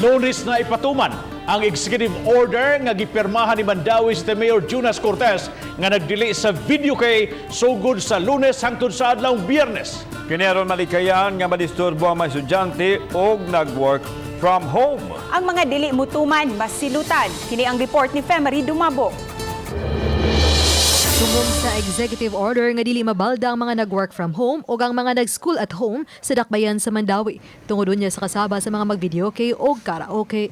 Lunes na ipatuman ang executive order nga gipirmahan ni Mandawi City Mayor Jonas Cortez nga nagdili sa video kay sugod sa Lunes hangtod sa adlawng Biyernes. Kineron malikayan nga madisturbo ang mga estudyante o nag-work from home. Ang mga dili mutuman masilutan. Kini ang report ni Femery Dumabo. Tungod sa executive order nga dili mabalda ang mga nag-work from home o ang mga nag-school at home sa dakbayan sa Mandawi. Tungod niya sa kasaba sa mga mag-videoke o karaoke.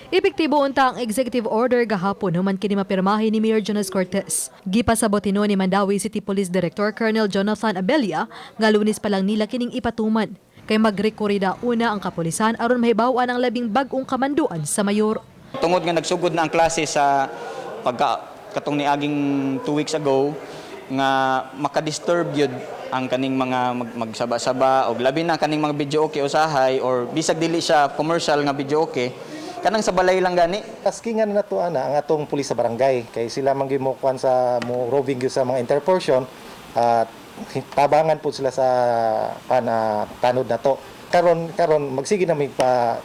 Epektibo unta ang executive order gahapon human kini mapirmahi ni Mayor Jonas Cortez. Gipasabot ni Mandawi City Police Director Colonel Jonathan Abella nga Lunes pa lang nila kining ipatuman. Kay magrekorida una ang kapulisan aron mahibaw-an ang labing bag-ong kamanduan sa mayor. Tungod nga nagsugod na ang klase sa katong niaging 2 weeks ago nga makadisturb yun ang kaning mga magsaba-saba o labi na kaning mga video okay usahay or bisag dili siya commercial nga video okay kanang sa balay lang gani. Taskingan na to ang atong pulis sa barangay kay sila man gimukuan sa mo roving sa mga interportion at tabangan po sila sa tanod na to. Karon magsige na may pa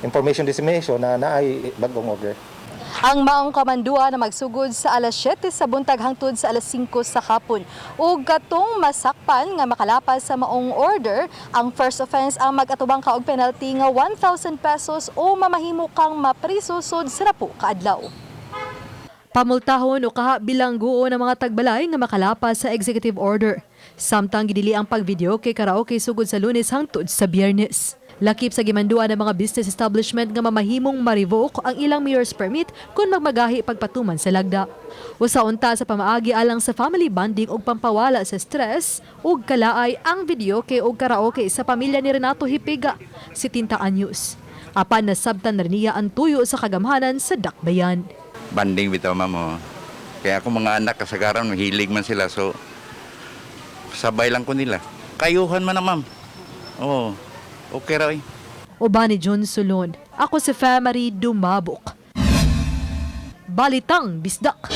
information dissemination na naay bagong order. Ang maong kamandua na magsugod sa alas 7 sa buntag hangtod sa alas 5 sa hapon. Ug katong masakpan nga makalapas sa maong order, ang first offense ang mag-atubang ka og penalty nga 1,000 pesos o mamahimo kang mapriso sud sa 10 ka adlaw. Pamultahon o kaha bilangguo ng mga tagbalay nga makalapas sa executive order. Samtang gidili ang pag-video kay karaoke sugod sa Lunes hangtod sa Biyernes. Lakip sa gimanduan ng mga business establishment nga mamahimong ma-revoke ang ilang mayor's permit kung magmagahi pagpatuman sa lagda. Usa unta sa pamaagi alang sa family bonding ug pampawala sa stress ug kalaay ang video kay og karaoke sa pamilya ni Renato Hipiga, 70 anyos. Apan nasabtan na niya ang tuyo sa kagamhanan sa dakbayan. Banding bitaw mamo. Kaya ako mga anak kasagaran mahilig man sila so sabay lang ko nila. Kayuhan man na ma'am. Oo. Okay raw. Uban ni John Sulon. Ako si Femery Dumabok. Balitang Bisdak.